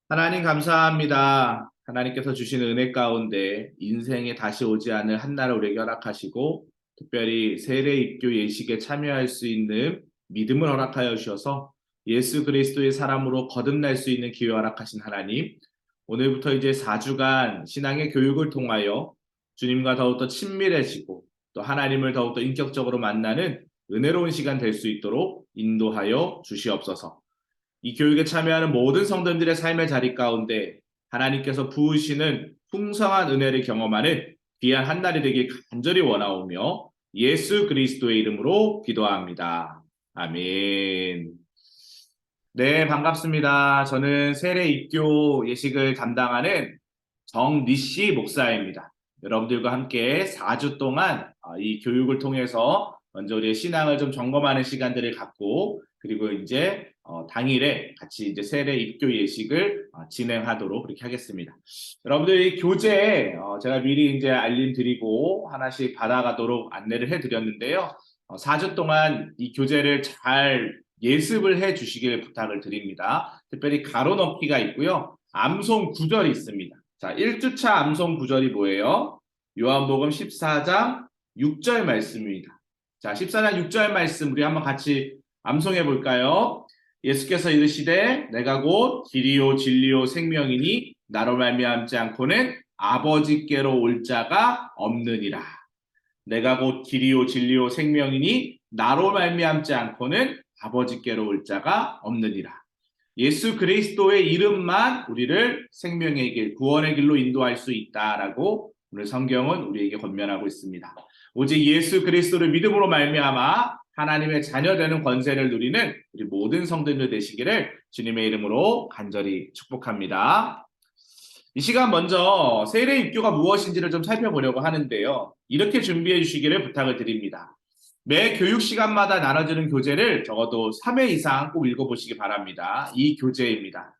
하나님 감사합니다. 하나님께서 주신 은혜 가운데 인생에 다시 오지 않을 한날을 우리에게 허락하시고 특별히 세례 입교 예식에 참여할 수 있는 믿음을 허락하여 주셔서 예수 그리스도의 사람으로 거듭날 수 있는 기회 허락하신 하나님, 오늘부터 이제 4주간 신앙의 교육을 통하여 주님과 더욱더 친밀해지고 또 하나님을 더욱더 인격적으로 만나는 은혜로운 시간 될 수 있도록 인도하여 주시옵소서. 이 교육에 참여하는 모든 성도님들의 삶의 자리 가운데 하나님께서 부으시는 풍성한 은혜를 경험하는 귀한 한 날이 되길 간절히 원하오며 예수 그리스도의 이름으로 기도합니다. 아멘. 네, 반갑습니다. 저는 세례 입교 예식을 담당하는 정니씨 목사입니다. 여러분들과 함께 4주 동안 이 교육을 통해서 먼저 우리의 신앙을 좀 점검하는 시간들을 갖고 그리고 이제 당일에 같이 이제 세례 입교 예식을 진행하도록 그렇게 하겠습니다. 여러분들 이 교재 제가 미리 이제 알림 드리고 하나씩 받아가도록 안내를 해드렸는데요. 4주 동안 이 교재를 잘 예습을 해 주시길 부탁을 드립니다. 특별히 가로넣기가 있고요. 암송 구절이 있습니다. 자, 1주차 암송 구절이 뭐예요? 요한복음 14장 6절 말씀입니다. 자, 14장 6절 말씀 우리 한번 같이 암송해 볼까요? 예수께서 이르시되 내가 곧 길이요 진리요 생명이니 나로 말미암지 않고는 아버지께로 올 자가 없느니라. 내가 곧 길이요 진리요 생명이니 나로 말미암지 않고는 아버지께로 올 자가 없느니라. 예수 그리스도의 이름만 우리를 생명의 길, 구원의 길로 인도할 수 있다라고 오늘 성경은 우리에게 권면하고 있습니다. 오직 예수 그리스도를 믿음으로 말미암아 하나님의 자녀되는 권세를 누리는 우리 모든 성도들 되시기를 주님의 이름으로 간절히 축복합니다. 이 시간 먼저 세례 입교가 무엇인지를 좀 살펴보려고 하는데요. 이렇게 준비해 주시기를 부탁을 드립니다. 매 교육 시간마다 나눠주는 교재를 적어도 3회 이상 꼭 읽어보시기 바랍니다. 이 교재입니다.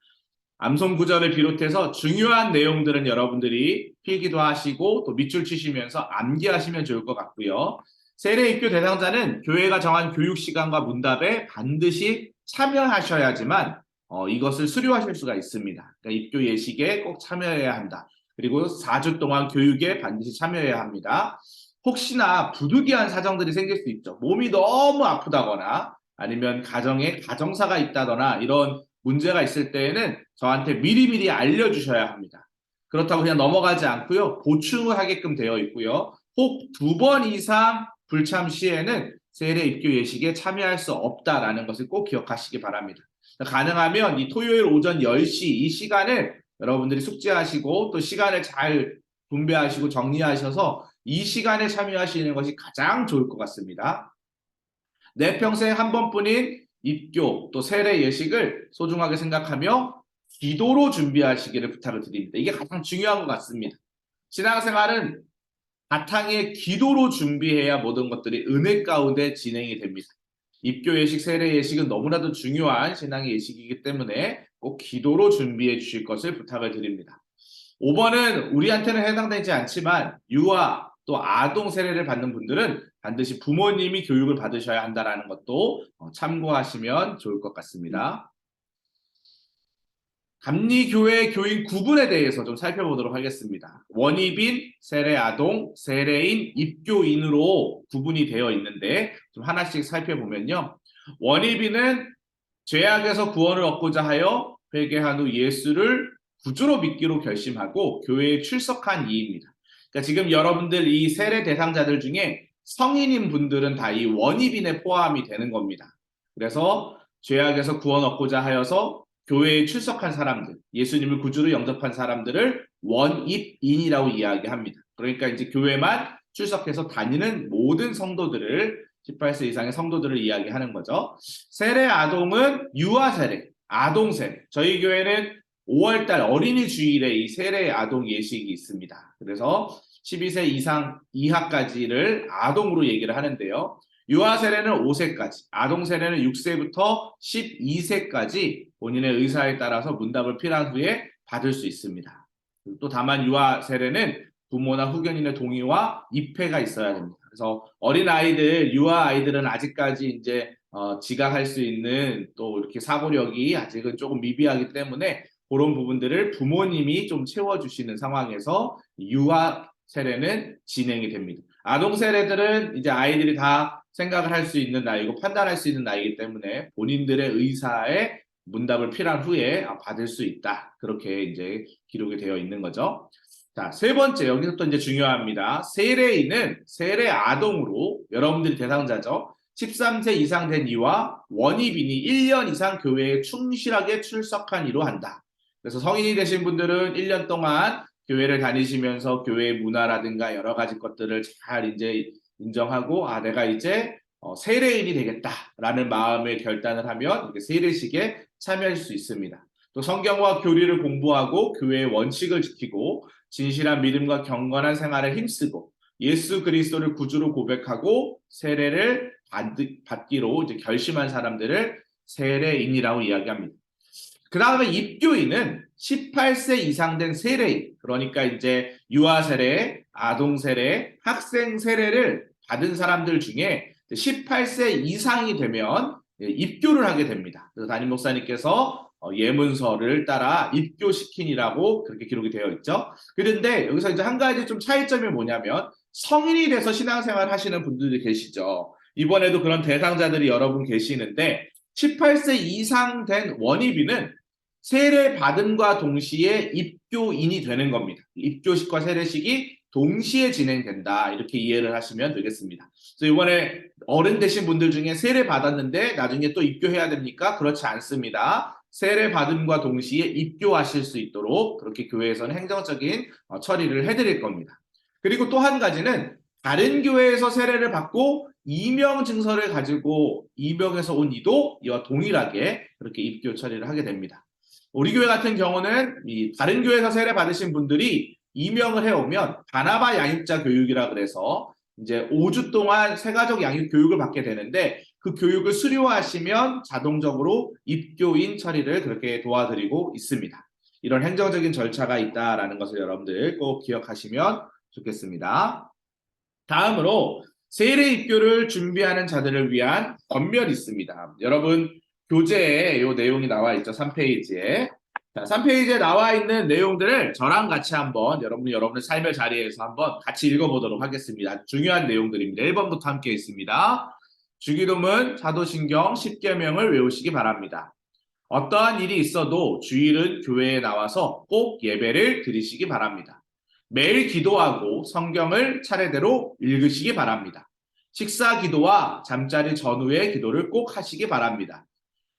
암송 구절을 비롯해서 중요한 내용들은 여러분들이 필기도 하시고 또 밑줄 치시면서 암기하시면 좋을 것 같고요. 세례 입교 대상자는 교회가 정한 교육 시간과 문답에 반드시 참여하셔야지만 이것을 수료하실 수가 있습니다. 그러니까 입교 예식에 꼭 참여해야 한다. 그리고 4주 동안 교육에 반드시 참여해야 합니다. 혹시나 부득이한 사정들이 생길 수 있죠. 몸이 너무 아프다거나 아니면 가정에 가정사가 있다거나 이런 문제가 있을 때에는 저한테 미리미리 알려주셔야 합니다. 그렇다고 그냥 넘어가지 않고요. 보충을 하게끔 되어 있고요. 혹 2번 이상 불참 시에는 세례 입교 예식에 참여할 수 없다라는 것을 꼭 기억하시기 바랍니다. 가능하면 이 토요일 오전 10시 이 시간을 여러분들이 숙지하시고 또 시간을 잘 분배하시고 정리하셔서 이 시간에 참여하시는 것이 가장 좋을 것 같습니다. 내 평생 한 번뿐인 입교 또 세례 예식을 소중하게 생각하며 기도로 준비하시기를 부탁을 드립니다. 이게 가장 중요한 것 같습니다. 신앙생활은 바탕에 기도로 준비해야 모든 것들이 은혜 가운데 진행이 됩니다. 입교 예식, 세례 예식은 너무나도 중요한 신앙의 예식이기 때문에 꼭 기도로 준비해 주실 것을 부탁을 드립니다. 5번은 우리한테는 해당되지 않지만 유아 또 아동 세례를 받는 분들은 반드시 부모님이 교육을 받으셔야 한다는 것도 참고하시면 좋을 것 같습니다. 감리교회 교인 구분에 대해서 좀 살펴보도록 하겠습니다. 원입인, 세례아동, 세례인, 입교인으로 구분이 되어 있는데 좀 하나씩 살펴보면요. 원입인은 죄악에서 구원을 얻고자 하여 회개한 후 예수를 구주로 믿기로 결심하고 교회에 출석한 이입니다. 그러니까 지금 여러분들 이 세례 대상자들 중에 성인인 분들은 다 이 원입인에 포함이 되는 겁니다. 그래서 죄악에서 구원 얻고자 하여서 교회에 출석한 사람들, 예수님을 구주로 영접한 사람들을 원입인이라고 이야기합니다. 그러니까 이제 교회만 출석해서 다니는 모든 성도들을 18세 이상의 성도들을 이야기하는 거죠. 세례 아동은 유아 세례, 아동 세례. 저희 교회는 5월달 어린이 주일에 이 세례 아동 예식이 있습니다. 그래서 12세 이상 이하까지를 아동으로 얘기를 하는데요. 유아 세례는 5세까지, 아동 세례는 6세부터 12세까지 본인의 의사에 따라서 문답을 필요한 후에 받을 수 있습니다. 또 다만 유아 세례는 부모나 후견인의 동의와 입회가 있어야 됩니다. 그래서 어린 아이들, 유아 아이들은 아직까지 이제 지각할 수 있는 또 이렇게 사고력이 아직은 조금 미비하기 때문에 그런 부분들을 부모님이 좀 채워주시는 상황에서 유아 세례는 진행이 됩니다. 아동 세례들은 이제 아이들이 다 생각을 할 수 있는 나이고 판단할 수 있는 나이기 때문에 본인들의 의사에 문답을 필요한 후에 받을 수 있다. 그렇게 이제 기록이 되어 있는 거죠. 자, 세 번째, 여기서 또 이제 중요합니다. 세례인은 세례 아동으로 여러분들이 대상자죠. 13세 이상 된 이와 원입인이 1년 이상 교회에 충실하게 출석한 이로 한다. 그래서 성인이 되신 분들은 1년 동안 교회를 다니시면서 교회의 문화라든가 여러 가지 것들을 잘 이제 인정하고, 내가 이제 세례인이 되겠다라는 마음의 결단을 하면 이렇게 세례식에 참여할 수 있습니다. 또 성경과 교리를 공부하고 교회의 원칙을 지키고 진실한 믿음과 경건한 생활에 힘쓰고 예수 그리스도를 구주로 고백하고 세례를 받기로 이제 결심한 사람들을 세례인이라고 이야기합니다. 그 다음에 입교인은 18세 이상 된 세례인, 그러니까 이제 유아 세례, 아동 세례, 학생 세례를 받은 사람들 중에 18세 이상이 되면 입교를 하게 됩니다. 그래서 담임 목사님께서 예문서를 따라 입교시킨이라고 그렇게 기록이 되어 있죠. 그런데 여기서 이제 한 가지 좀 차이점이 뭐냐면 성인이 돼서 신앙생활 하시는 분들이 계시죠. 이번에도 그런 대상자들이 여러분 계시는데 18세 이상 된 원입인은 세례 받음과 동시에 입교인이 되는 겁니다. 입교식과 세례식이 동시에 진행된다. 이렇게 이해를 하시면 되겠습니다. 그래서 이번에 어른 되신 분들 중에 세례 받았는데 나중에 또 입교해야 됩니까? 그렇지 않습니다. 세례 받음과 동시에 입교하실 수 있도록 그렇게 교회에서는 행정적인 처리를 해드릴 겁니다. 그리고 또 한 가지는 다른 교회에서 세례를 받고 이명 증서를 가지고 이명에서 온 이도 이와 동일하게 그렇게 입교 처리를 하게 됩니다. 우리 교회 같은 경우는 이 다른 교회에서 세례 받으신 분들이 이명을 해오면 바나바 양육자 교육이라 그래서 이제 5주 동안 세가족 양육 교육을 받게 되는데 그 교육을 수료하시면 자동적으로 입교인 처리를 그렇게 도와드리고 있습니다. 이런 행정적인 절차가 있다라는 것을 여러분들 꼭 기억하시면 좋겠습니다. 다음으로 세례 입교를 준비하는 자들을 위한 권면이 있습니다. 여러분 교재에 이 내용이 나와 있죠. 3페이지에. 자, 3페이지에 나와 있는 내용들을 저랑 같이 한번 여러분의 삶의 자리에서 한번 같이 읽어보도록 하겠습니다. 중요한 내용들입니다. 1번부터 함께 있습니다. 주기도문, 사도신경, 10계명을 외우시기 바랍니다. 어떠한 일이 있어도 주일은 교회에 나와서 꼭 예배를 드리시기 바랍니다. 매일 기도하고 성경을 차례대로 읽으시기 바랍니다. 식사 기도와 잠자리 전후의 기도를 꼭 하시기 바랍니다.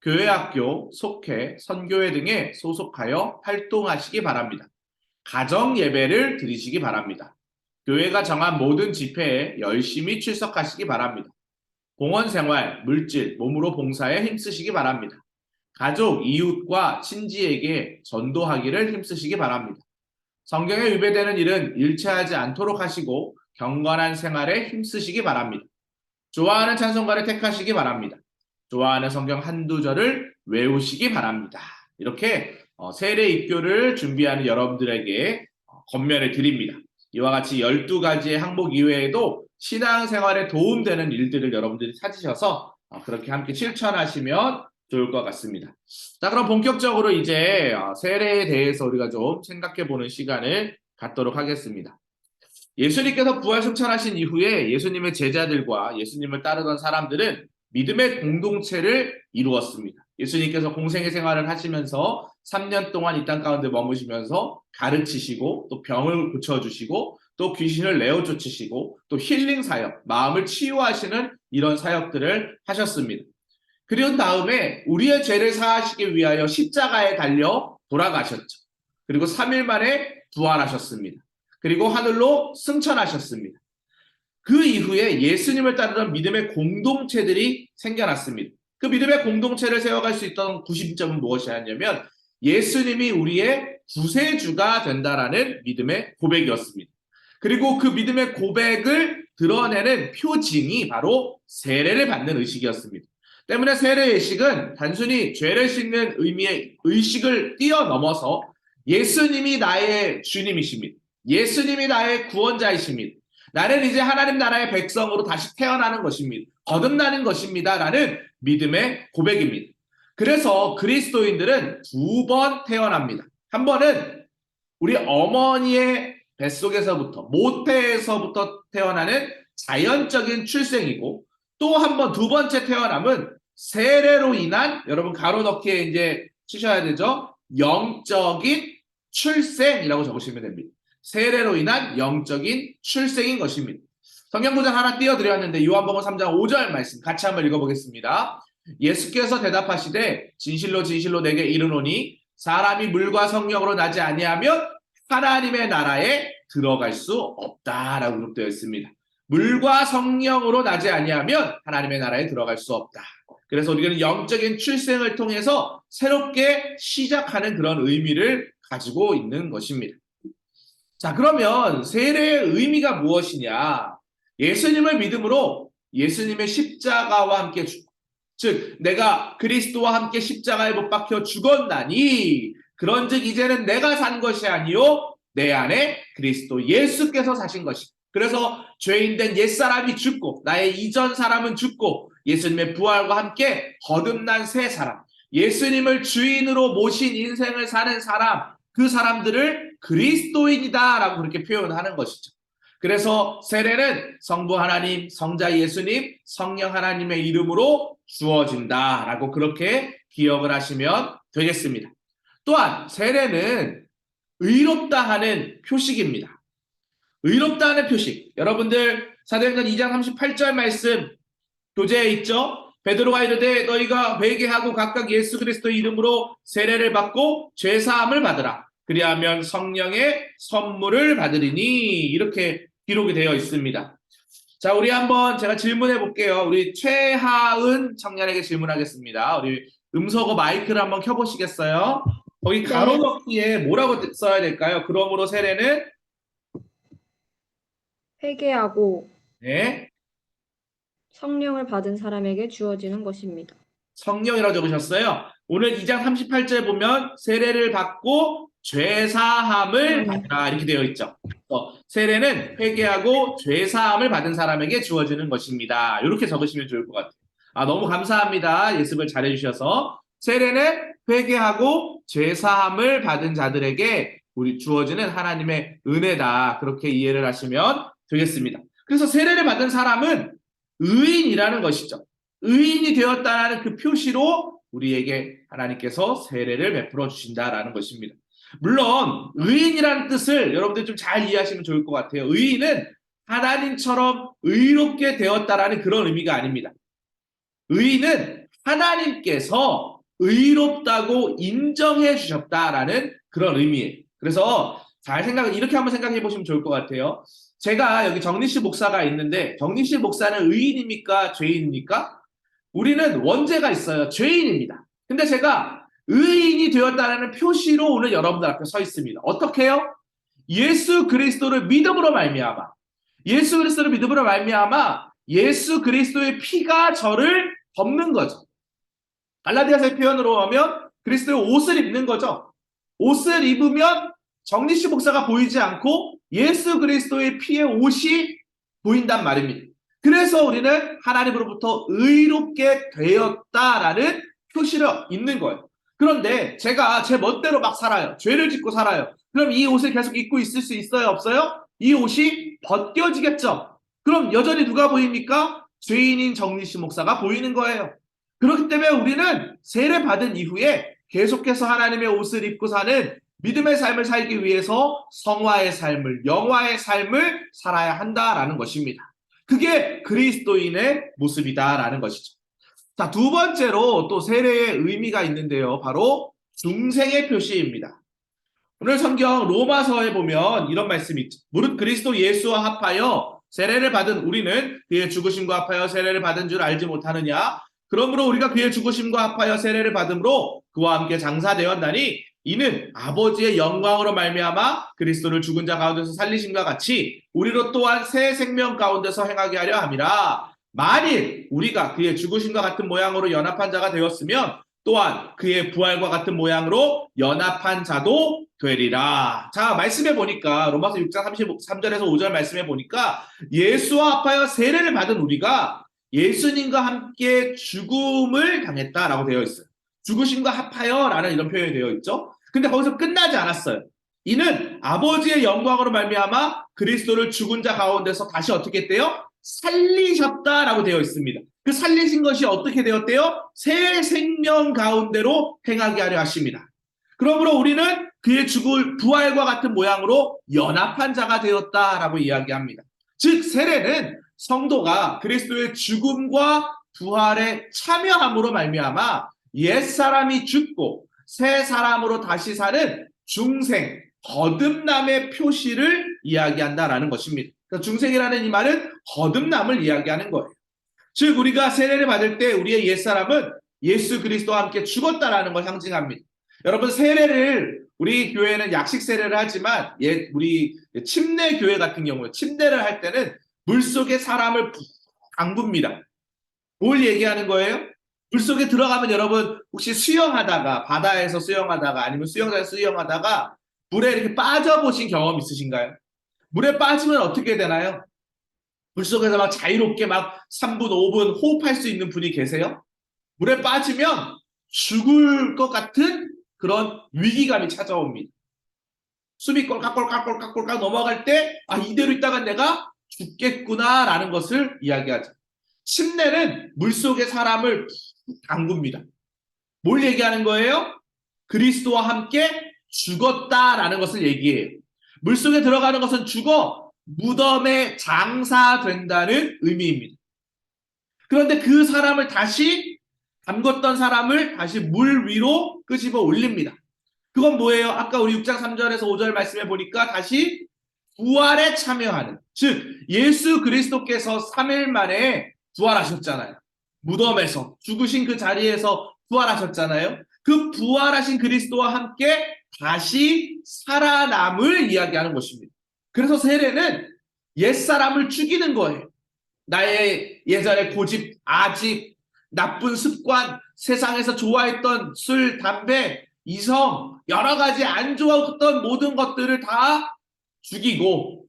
교회 학교, 속회, 선교회 등에 소속하여 활동하시기 바랍니다. 가정 예배를 드리시기 바랍니다. 교회가 정한 모든 집회에 열심히 출석하시기 바랍니다. 공원 생활, 물질, 몸으로 봉사에 힘쓰시기 바랍니다. 가족, 이웃과 친지에게 전도하기를 힘쓰시기 바랍니다. 성경에 위배되는 일은 일체하지 않도록 하시고 경건한 생활에 힘쓰시기 바랍니다. 좋아하는 찬송가를 택하시기 바랍니다. 좋아하는 성경 한두 절을 외우시기 바랍니다. 이렇게 세례 입교를 준비하는 여러분들에게 권면을 드립니다. 이와 같이 12가지의 항목 이외에도 신앙생활에 도움되는 일들을 여러분들이 찾으셔서 그렇게 함께 실천하시면 좋을 것 같습니다. 자, 그럼 본격적으로 이제 세례에 대해서 우리가 좀 생각해보는 시간을 갖도록 하겠습니다. 예수님께서 부활 승천하신 이후에 예수님의 제자들과 예수님을 따르던 사람들은 믿음의 공동체를 이루었습니다. 예수님께서 공생의 생활을 하시면서 3년 동안 이 땅 가운데 머무시면서 가르치시고 또 병을 고쳐주시고 또 귀신을 내어 쫓으시고 또 힐링 사역, 마음을 치유하시는 이런 사역들을 하셨습니다. 그리고 다음에 우리의 죄를 사하시기 위하여 십자가에 달려 돌아가셨죠. 그리고 3일 만에 부활하셨습니다. 그리고 하늘로 승천하셨습니다. 그 이후에 예수님을 따르던 믿음의 공동체들이 생겨났습니다. 그 믿음의 공동체를 세워갈 수 있던 구심점은 무엇이었냐면 예수님이 우리의 구세주가 된다라는 믿음의 고백이었습니다. 그리고 그 믿음의 고백을 드러내는 표징이 바로 세례를 받는 의식이었습니다. 때문에 세례 의식은 단순히 죄를 씻는 의미의 의식을 뛰어넘어서 예수님이 나의 주님이십니다. 예수님이 나의 구원자이십니다. 나는 이제 하나님 나라의 백성으로 다시 태어나는 것입니다. 거듭나는 것입니다. 라는 믿음의 고백입니다. 그래서 그리스도인들은 두 번 태어납니다. 한 번은 우리 어머니의 뱃속에서부터, 모태에서부터 태어나는 자연적인 출생이고, 또 한 번, 두 번째 태어남은 세례로 인한, 여러분 가로 넣기에 이제 치셔야 되죠. 영적인 출생이라고 적으시면 됩니다. 세례로 인한 영적인 출생인 것입니다. 성경 구절 하나 띄워드렸는데 요한복음 3장 5절 말씀 같이 한번 읽어보겠습니다. 예수께서 대답하시되 진실로 진실로 내게 이르노니 사람이 물과 성령으로 나지 아니하면 하나님의 나라에 들어갈 수 없다라고 기록되어 있습니다. 물과 성령으로 나지 아니하면 하나님의 나라에 들어갈 수 없다. 그래서 우리는 영적인 출생을 통해서 새롭게 시작하는 그런 의미를 가지고 있는 것입니다. 자, 그러면 세례의 의미가 무엇이냐? 예수님을 믿음으로 예수님의 십자가와 함께 즉 내가 그리스도와 함께 십자가에 못 박혀 죽었나니 그런즉 이제는 내가 산 것이 아니요 내 안에 그리스도 예수께서 사신 것이다. 그래서 죄인된 옛사람이 죽고 나의 이전 사람은 죽고 예수님의 부활과 함께 거듭난 새 사람, 예수님을 주인으로 모신 인생을 사는 사람, 그 사람들을 그리스도인이다라고 그렇게 표현하는 것이죠. 그래서 세례는 성부 하나님, 성자 예수님, 성령 하나님의 이름으로 주어진다라고 그렇게 기억을 하시면 되겠습니다. 또한 세례는 의롭다 하는 표식입니다. 의롭다 하는 표식. 여러분들 사도행전 2장 38절 말씀 교재에 있죠? 베드로가 이르되 너희가 회개하고 각각 예수 그리스도의 이름으로 세례를 받고 죄사함을 받으라. 그리하면 성령의 선물을 받으리니 이렇게 기록이 되어 있습니다. 자, 우리 한번 제가 질문해 볼게요. 우리 최하은 청년에게 질문하겠습니다. 우리 음소거 마이크를 한번 켜보시겠어요? 거기 가로 넣기에 뭐라고 써야 될까요? 그러므로 세례는 회개하고 네, 성령을 받은 사람에게 주어지는 것입니다. 성령이라고 적으셨어요. 오늘 2장 38절 보면 세례를 받고 죄사함을 받으라 이렇게 되어 있죠. 세례는 회개하고 죄사함을 받은 사람에게 주어지는 것입니다. 이렇게 적으시면 좋을 것 같아요. 너무 감사합니다. 예습을 잘 해주셔서. 세례는 회개하고 죄사함을 받은 자들에게 우리 주어지는 하나님의 은혜다. 그렇게 이해를 하시면 되겠습니다. 그래서 세례를 받은 사람은 의인이라는 것이죠. 의인이 되었다는 그 표시로 우리에게 하나님께서 세례를 베풀어 주신다라는 것입니다. 물론 의인이라는 뜻을 여러분들 좀 잘 이해하시면 좋을 것 같아요. 의인은 하나님처럼 의롭게 되었다라는 그런 의미가 아닙니다. 의인은 하나님께서 의롭다고 인정해 주셨다라는 그런 의미예요. 그래서 이렇게 한번 생각해 보시면 좋을 것 같아요. 제가 여기 정리씨 목사가 있는데 정리씨 목사는 의인입니까? 죄인입니까? 우리는 원죄가 있어요. 죄인입니다. 근데 제가 의인이 되었다는 표시로 오늘 여러분들 앞에 서 있습니다. 어떻게 해요? 예수 그리스도를 믿음으로 말미암아 예수 그리스도의 피가 저를 덮는 거죠. 갈라디아서의 표현으로 하면 그리스도의 옷을 입는 거죠. 옷을 입으면 정리씨 목사가 보이지 않고 예수 그리스도의 피의 옷이 보인단 말입니다. 그래서 우리는 하나님으로부터 의롭게 되었다라는 표시를 입는 거예요. 그런데 제가 제 멋대로 막 살아요. 죄를 짓고 살아요. 그럼 이 옷을 계속 입고 있을 수 있어요? 없어요? 이 옷이 벗겨지겠죠? 그럼 여전히 누가 보입니까? 죄인인 정리씨 목사가 보이는 거예요. 그렇기 때문에 우리는 세례 받은 이후에 계속해서 하나님의 옷을 입고 사는 믿음의 삶을 살기 위해서 성화의 삶을, 영화의 삶을 살아야 한다라는 것입니다. 그게 그리스도인의 모습이다라는 것이죠. 자, 두 번째로 또 세례의 의미가 있는데요. 바로 중생의 표시입니다. 오늘 성경 로마서에 보면 이런 말씀이 있죠. 무릇 그리스도 예수와 합하여 세례를 받은 우리는 그의 죽으심과 합하여 세례를 받은 줄 알지 못하느냐? 그러므로 우리가 그의 죽으심과 합하여 세례를 받음으로 그와 함께 장사되었나니 이는 아버지의 영광으로 말미암아 그리스도를 죽은 자 가운데서 살리심과 같이 우리로 또한 새 생명 가운데서 행하게 하려 함이라. 만일 우리가 그의 죽으심과 같은 모양으로 연합한 자가 되었으면 또한 그의 부활과 같은 모양으로 연합한 자도 되리라. 자, 말씀해 보니까 로마서 6장 33절에서 5절 말씀해 보니까 예수와 합하여 세례를 받은 우리가 예수님과 함께 죽음을 당했다라고 되어 있어요. 죽으심과 합하여 라는 이런 표현이 되어 있죠. 근데 거기서 끝나지 않았어요. 이는 아버지의 영광으로 말미암아 그리스도를 죽은 자 가운데서 다시 어떻게 했대요? 살리셨다라고 되어 있습니다. 그 살리신 것이 어떻게 되었대요? 새 생명 가운데로 행하게 하려 하십니다. 그러므로 우리는 그의 죽을 부활과 같은 모양으로 연합한 자가 되었다라고 이야기합니다. 즉 세례는 성도가 그리스도의 죽음과 부활에 참여함으로 말미암아 옛사람이 죽고 새 사람으로 다시 사는 중생, 거듭남의 표시를 이야기한다라는 것입니다. 그러니까 중생이라는 이 말은 거듭남을 이야기하는 거예요. 즉 우리가 세례를 받을 때 우리의 옛사람은 예수 그리스도와 함께 죽었다라는 걸 상징합니다. 여러분 세례를 우리 교회는 약식 세례를 하지만 우리 침례 교회 같은 경우에 침례를 할 때는 물속에 사람을 담굽니다. 뭘 얘기하는 거예요? 물속에 들어가면 여러분 혹시 수영하다가 바다에서 수영하다가 아니면 수영장에서 수영하다가 물에 이렇게 빠져보신 경험 있으신가요? 물에 빠지면 어떻게 되나요? 물속에서 막 자유롭게 막 3분, 5분 호흡할 수 있는 분이 계세요? 물에 빠지면 죽을 것 같은 그런 위기감이 찾아옵니다. 숨이 꼴깍꼴깍꼴깍꼴깍 넘어갈 때 이대로 있다가 내가 죽겠구나라는 것을 이야기하죠. 침례는 물속에 사람을 담굽니다. 뭘 얘기하는 거예요? 그리스도와 함께 죽었다라는 것을 얘기해요. 물속에 들어가는 것은 죽어 무덤에 장사된다는 의미입니다. 그런데 그 사람을 다시 담궜던 사람을 다시 물 위로 끄집어 올립니다. 그건 뭐예요? 아까 우리 6장 3절에서 5절 말씀해 보니까 다시 부활에 참여하는, 즉 예수 그리스도께서 3일 만에 부활하셨잖아요. 무덤에서 죽으신 그 자리에서 부활하셨잖아요. 그 부활하신 그리스도와 함께 다시 살아남을 이야기하는 것입니다. 그래서 세례는 옛사람을 죽이는 거예요. 나의 예전의 고집, 아집, 나쁜 습관, 세상에서 좋아했던 술, 담배, 이성, 여러 가지 안 좋았던 모든 것들을 다 죽이고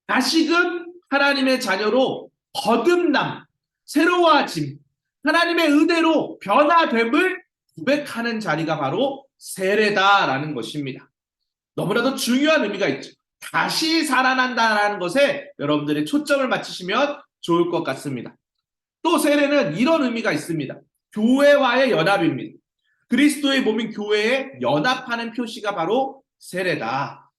다시금 하나님의 자녀로 거듭남, 새로워짐, 하나님의 은혜로 변화됨을 고백하는 자리가 바로 세례다라는 것입니다. 너무나도 중요한 의미가 있죠. 다시 살아난다라는 것에 여러분들이 초점을 맞추시면 좋을 것 같습니다. 또 세례는 이런 의미가 있습니다. 교회와의 연합입니다. 그리스도의 몸인 교회에 연합하는 표시가 바로 세례다.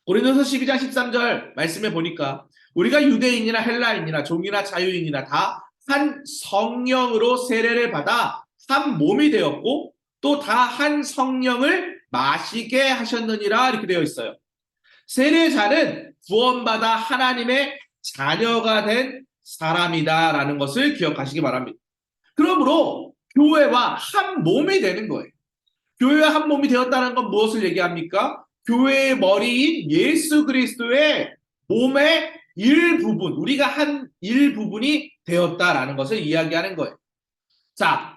고린도서 12장 13절 말씀해 보니까 우리가 유대인이나 헬라인이나 종이나 자유인이나 다 한 성령으로 세례를 받아 한 몸이 되었고 또 다 한 성령을 마시게 하셨느니라 이렇게 되어 있어요. 세례자는 구원받아 하나님의 자녀가 된 사람이다라는 것을 기억하시기 바랍니다. 그러므로 교회와 한 몸이 되는 거예요. 교회와 한 몸이 되었다는 건 무엇을 얘기합니까? 교회의 머리인 예수 그리스도의 몸의 일부분, 우리가 한 일부분이 되었다라는 것을 이야기하는 거예요. 자,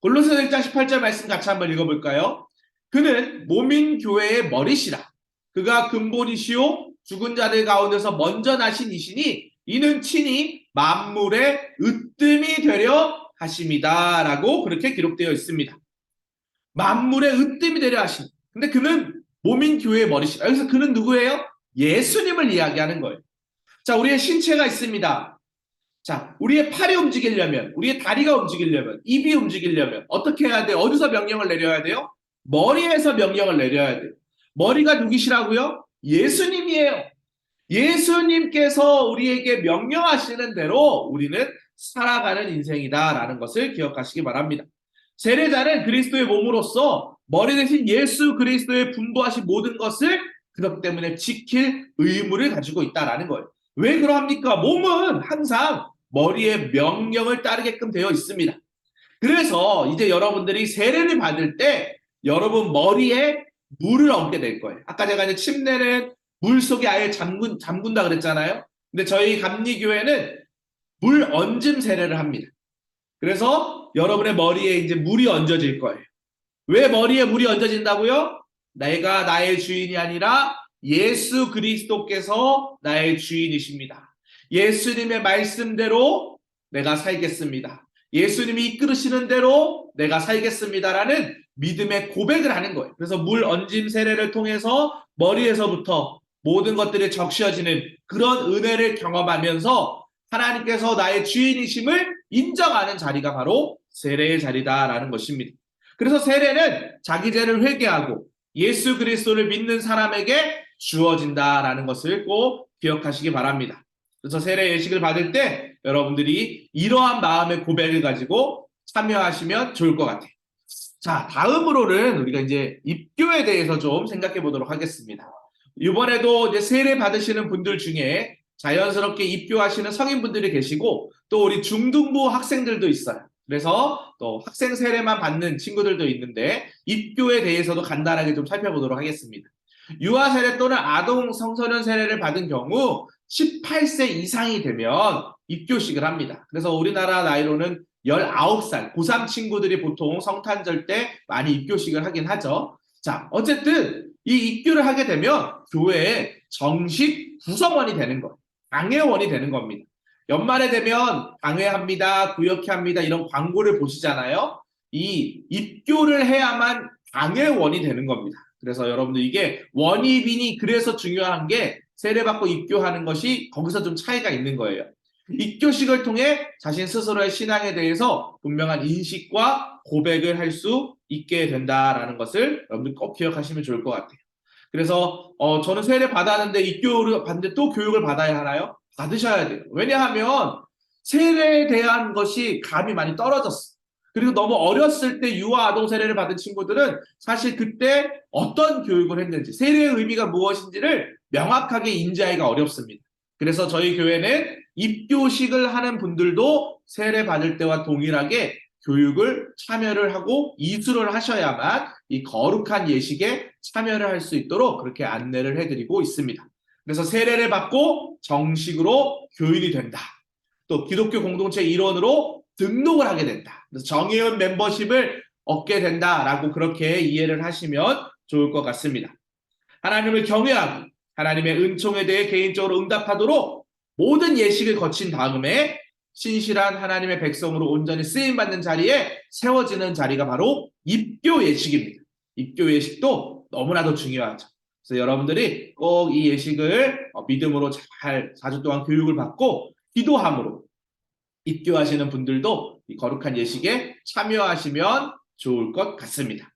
골로새서 1장 18절 말씀 같이 한번 읽어볼까요? 그는 몸인 교회의 머리시라. 그가 근본이시오 죽은 자들 가운데서 먼저 나신 이시니 이는 친히 만물의 으뜸이 되려 하심이다 라고 그렇게 기록되어 있습니다. 만물의 으뜸이 되려 하심. 근데 그는 몸인 교회의 머리시라. 여기서 그는 누구예요? 예수님을 이야기하는 거예요. 자, 우리의 신체가 있습니다. 자, 우리의 팔이 움직이려면, 우리의 다리가 움직이려면, 입이 움직이려면 어떻게 해야 돼요? 어디서 명령을 내려야 돼요? 머리에서 명령을 내려야 돼요. 머리가 누구시라고요? 예수님이에요. 예수님께서 우리에게 명령하시는 대로 우리는 살아가는 인생이다라는 것을 기억하시기 바랍니다. 세례자는 그리스도의 몸으로서 머리 대신 예수 그리스도의 분부하신 모든 것을 그렇기 때문에 지킬 의무를 가지고 있다라는 거예요. 왜 그러합니까? 몸은 항상 머리의 명령을 따르게끔 되어 있습니다. 그래서 이제 여러분들이 세례를 받을 때 여러분 머리에 물을 얹게 될 거예요. 아까 제가 이제 침례는 물 속에 아예 잠근다 그랬잖아요. 근데 저희 감리교회는 물 얹음 세례를 합니다. 그래서 여러분의 머리에 이제 물이 얹어질 거예요. 왜 머리에 물이 얹어진다고요? 내가 나의 주인이 아니라 예수 그리스도께서 나의 주인이십니다. 예수님의 말씀대로 내가 살겠습니다. 예수님이 이끌으시는 대로 내가 살겠습니다라는 믿음의 고백을 하는 거예요. 그래서 물 얹임 세례를 통해서 머리에서부터 모든 것들이 적셔지는 그런 은혜를 경험하면서 하나님께서 나의 주인이심을 인정하는 자리가 바로 세례의 자리다라는 것입니다. 그래서 세례는 자기 죄를 회개하고 예수 그리스도를 믿는 사람에게 주어진다라는 것을 꼭 기억하시기 바랍니다. 그래서 세례 예식을 받을 때 여러분들이 이러한 마음의 고백을 가지고 참여하시면 좋을 것 같아요. 자, 다음으로는 우리가 이제 입교에 대해서 좀 생각해 보도록 하겠습니다. 이번에도 이제 세례 받으시는 분들 중에 자연스럽게 입교하시는 성인분들이 계시고 또 우리 중등부 학생들도 있어요. 그래서 또 학생 세례만 받는 친구들도 있는데 입교에 대해서도 간단하게 좀 살펴보도록 하겠습니다. 유아 세례 또는 아동 청소년 세례를 받은 경우 18세 이상이 되면 입교식을 합니다. 그래서 우리나라 나이로는 19살, 고3 친구들이 보통 성탄절 때 많이 입교식을 하긴 하죠. 자, 어쨌든 이 입교를 하게 되면 교회의 정식 구성원이 되는 거예요. 강회원이 되는 겁니다. 연말에 되면 강회합니다, 구역회 합니다 이런 광고를 보시잖아요. 이 입교를 해야만 강회원이 되는 겁니다. 그래서 여러분들 이게 원입이니 그래서 중요한 게 세례받고 입교하는 것이 거기서 좀 차이가 있는 거예요. 입교식을 통해 자신 스스로의 신앙에 대해서 분명한 인식과 고백을 할 수 있게 된다라는 것을 여러분들 꼭 기억하시면 좋을 것 같아요. 그래서 저는 세례 받았는데 입교를 받는데 또 교육을 받아야 하나요? 받으셔야 돼요. 왜냐하면 세례에 대한 것이 감이 많이 떨어졌어요. 그리고 너무 어렸을 때 유아 아동 세례를 받은 친구들은 사실 그때 어떤 교육을 했는지 세례의 의미가 무엇인지를 명확하게 인지하기가 어렵습니다. 그래서 저희 교회는 입교식을 하는 분들도 세례 받을 때와 동일하게 교육을 참여를 하고 이수를 하셔야만 이 거룩한 예식에 참여를 할 수 있도록 그렇게 안내를 해드리고 있습니다. 그래서 세례를 받고 정식으로 교인이 된다. 또 기독교 공동체 일원으로 등록을 하게 된다. 그래서 정예원 멤버십을 얻게 된다라고 그렇게 이해를 하시면 좋을 것 같습니다. 하나님을 경외하고 하나님의 은총에 대해 개인적으로 응답하도록 모든 예식을 거친 다음에 신실한 하나님의 백성으로 온전히 쓰임받는 자리에 세워지는 자리가 바로 입교 예식입니다. 입교 예식도 너무나도 중요하죠. 그래서 여러분들이 꼭 이 예식을 믿음으로 잘 4주 동안 교육을 받고 기도함으로 입교하시는 분들도 이 거룩한 예식에 참여하시면 좋을 것 같습니다.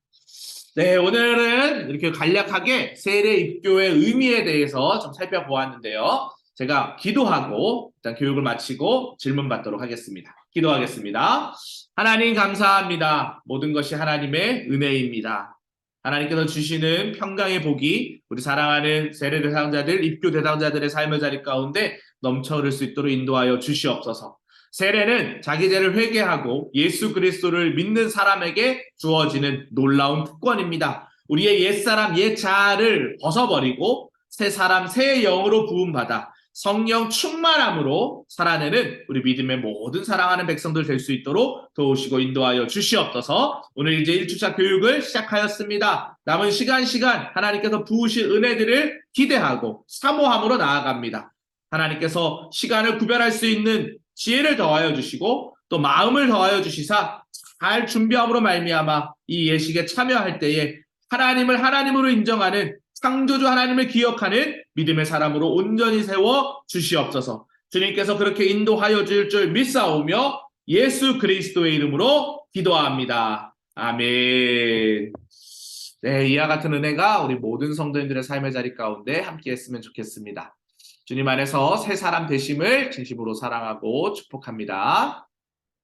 네, 오늘은 이렇게 간략하게 세례 입교의 의미에 대해서 좀 살펴보았는데요. 제가 기도하고 일단 교육을 마치고 질문 받도록 하겠습니다. 기도하겠습니다. 하나님 감사합니다. 모든 것이 하나님의 은혜입니다. 하나님께서 주시는 평강의 복이 우리 사랑하는 세례 대상자들, 입교 대상자들의 삶의 자리 가운데 넘쳐 흐를 수 있도록 인도하여 주시옵소서. 세례는 자기 죄를 회개하고 예수 그리스도를 믿는 사람에게 주어지는 놀라운 특권입니다. 우리의 옛사람, 옛자아를 벗어버리고 새 사람, 새 영으로 부음받아 성령 충만함으로 살아내는 우리 믿음의 모든 사랑하는 백성들 될 수 있도록 도우시고 인도하여 주시옵소서. 오늘 이제 1주차 교육을 시작하였습니다. 남은 시간 하나님께서 부으실 은혜들을 기대하고 사모함으로 나아갑니다. 하나님께서 시간을 구별할 수 있는 지혜를 더하여 주시고 또 마음을 더하여 주시사 잘 준비함으로 말미암아 이 예식에 참여할 때에 하나님을 하나님으로 인정하는 창조주 하나님을 기억하는 믿음의 사람으로 온전히 세워 주시옵소서. 주님께서 그렇게 인도하여 줄 줄 믿사오며 예수 그리스도의 이름으로 기도합니다. 아멘. 네, 이와 같은 은혜가 우리 모든 성도님들의 삶의 자리 가운데 함께 했으면 좋겠습니다. 주님 안에서 새 사람 되심을 진심으로 사랑하고 축복합니다.